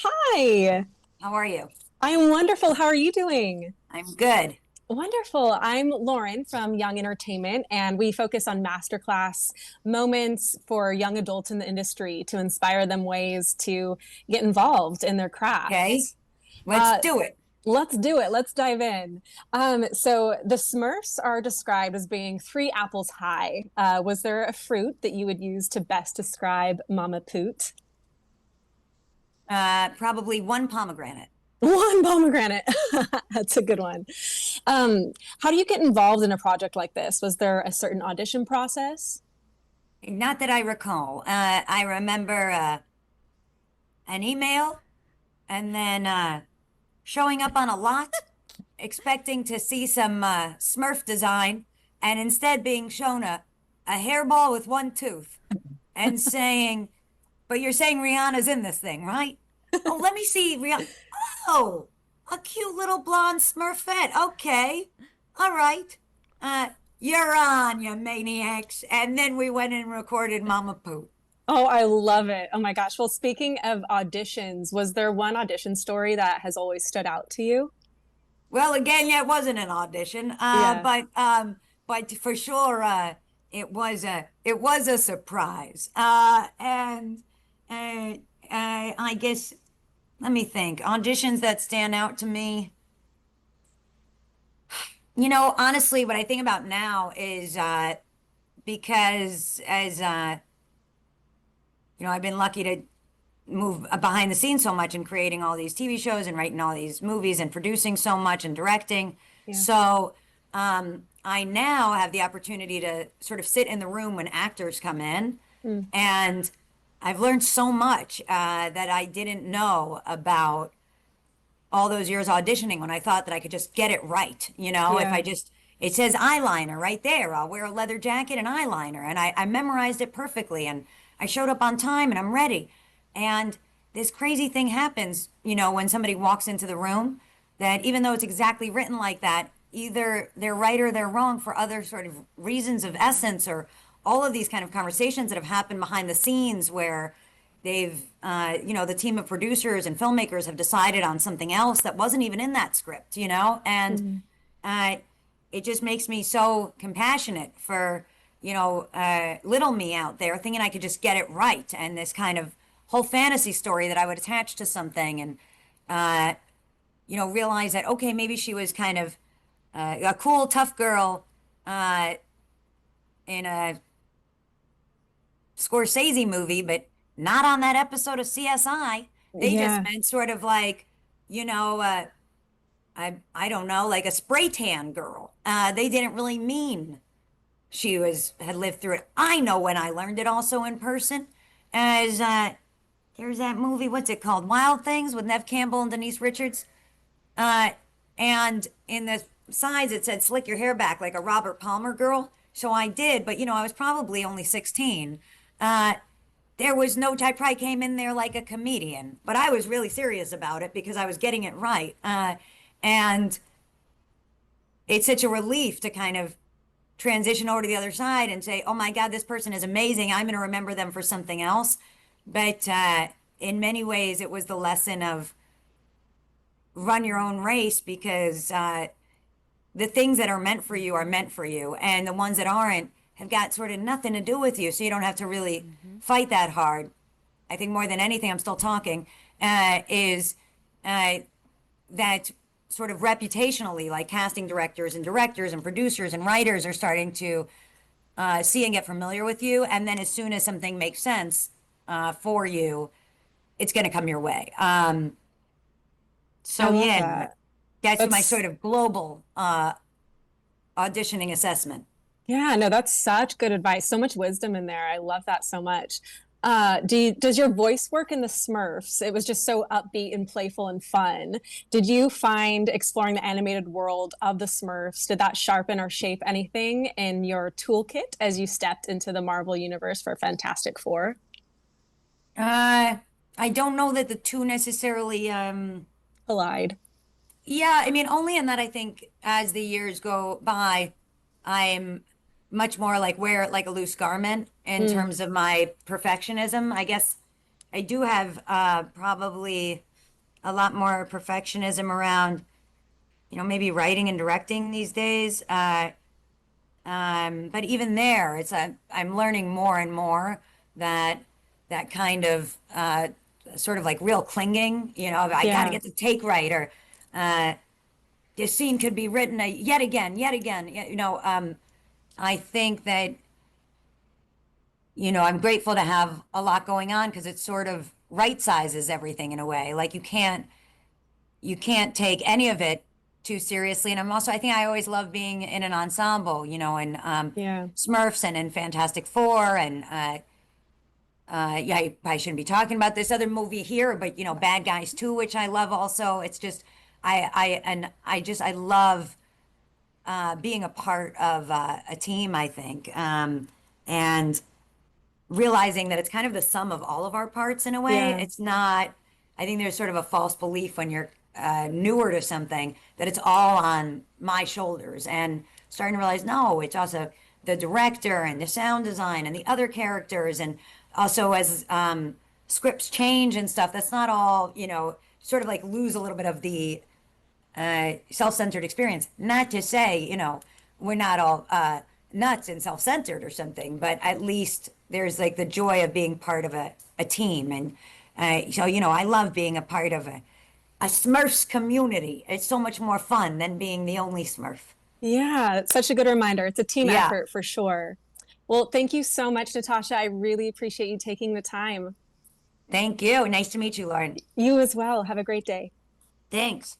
Hi, How are you? I'm wonderful. How are you doing? I'm good. Wonderful. I'm Lauren from Young Entertainment, and we focus on masterclass moments for young adults in the industry to inspire them ways to get involved in their Okay, crafts. let's Uh, do it. let's do it. Let's dive in. So, the Smurfs are described as being three apples high. Was there a fruit that you would use to best describe Mama Poot? Probably one pomegranate. One pomegranate. That's a good one. How do you get involved in a project like this? Was there a certain audition process? Not that I recall. I remember an email and then showing up on a lot, expecting to see some Smurf design, and instead being shown a hairball with one tooth and saying, but you're saying Rihanna's in this thing, right? Oh, let me see Rihanna. Oh, a cute little blonde Smurfette. Okay. All right. Uh, you're on, you maniacs. And then we went and recorded Mama Pooh. Oh, I love it. Oh my gosh. Well, speaking of auditions, was there one audition story that has always stood out to you? Well, again, yeah, it wasn't an audition, Yeah. but for sure, it was a surprise. And I guess let me think. Auditions that stand out to me. Honestly, what I think about now is because I've been lucky to move behind the scenes so much in creating all these TV shows and writing all these movies and producing so much and directing. Yeah. So I now have the opportunity to sort of sit in the room when actors come in, Mm. and I've learned so much that I didn't know about all those years auditioning when I thought that I could just get it right. If Yeah. I just, it says eyeliner right there. I'll wear a leather jacket and eyeliner. And I memorized it perfectly. And I showed up on time and I'm ready. And this crazy thing happens, when somebody walks into the room, that even though it's exactly written like that, either they're right or they're wrong for other sort of reasons of essence, or all of these kind of conversations that have happened behind the scenes where the team of producers and filmmakers have decided on something else that wasn't even in that script, and Mm. uh, it just makes me so compassionate for, little me out there thinking I could just get it right. And this kind of whole fantasy story that I would attach to something and, realize that, okay, maybe she was kind of a cool, tough girl in a Scorsese movie, but not on that episode of CSI. They just Yeah. meant sort of like, you know, uh, I don't know, like a spray tan girl. They didn't really mean she had lived through it. I know when I learned it also in person, as there's that movie, what's it called, Wild Things, with Nev Campbell and Denise Richards. Uh, and in the sides it said slick your hair back like a Robert Palmer girl. So I did, but I was probably only 16. Uh, there was no, I probably came in there like a comedian, but I was really serious about it because I was getting it right. And it's such a relief to kind of transition over to the other side and say, oh my God, this person is amazing. I'm going to remember them for something else. But in many ways, it was the lesson of run your own race, because the things that are meant for you are meant for you. And the ones that aren't have got sort of nothing to do with you. So you don't have to really fight that hard. I think more than anything, I'm still talking, is that sort of reputationally, like casting directors and producers and writers are starting to see and get familiar with you. And then as soon as something makes sense for you, it's going to come your way. I So love yeah, that. that's my That's sort of global auditioning assessment. Yeah, no, that's such good advice. So much wisdom in there. I love that so much. Does your voice work in the Smurfs? It was just so upbeat and playful and fun. Did you find exploring the animated world of the Smurfs, did that sharpen or shape anything in your toolkit as you stepped into the Marvel universe for Fantastic Four? Uh, I don't know that the two necessarily. Collide. Yeah, I mean, only in that I think as the years go by, I'm much more like wear it like a loose garment in Mm, terms of my perfectionism. I guess I do have probably. a lot more perfectionism around, maybe writing and directing these days. But even there, I'm learning more and more that that kind of sort of like real clinging, I got to Yeah. get the take right, or uh, this scene could be written yet again, yet again. I think that, I'm grateful to have a lot going on because it sort of right sizes everything in a way. Like you can't take any of it too seriously. And I think I always love being in an ensemble, in Yeah. Smurfs and in Fantastic Four. And yeah, I probably shouldn't be talking about this other movie here, but Bad Guys 2, which I love also. It's just, I love being a part of a team, I think. And realizing that it's kind of the sum of all of our parts in a way. Yeah. It's not, I think there's sort of a false belief when you're newer to something that it's all on my shoulders, and starting to realize, no, it's also the director and the sound design and the other characters. And also as scripts change and stuff, that's not all, sort of like lose a little bit of the self-centered experience. Not to say, we're not all nuts and self-centered or something, but at least there's like the joy of being part of a team. And so, I love being a part of a Smurfs community. It's so much more fun than being the only Smurf. Yeah. It's such a good reminder. It's a team Yeah. effort for sure. Well, thank you so much, Natasha. I really appreciate you taking the time. Thank you. Nice to meet you, Lauren. You as well. Have a great day. Thanks.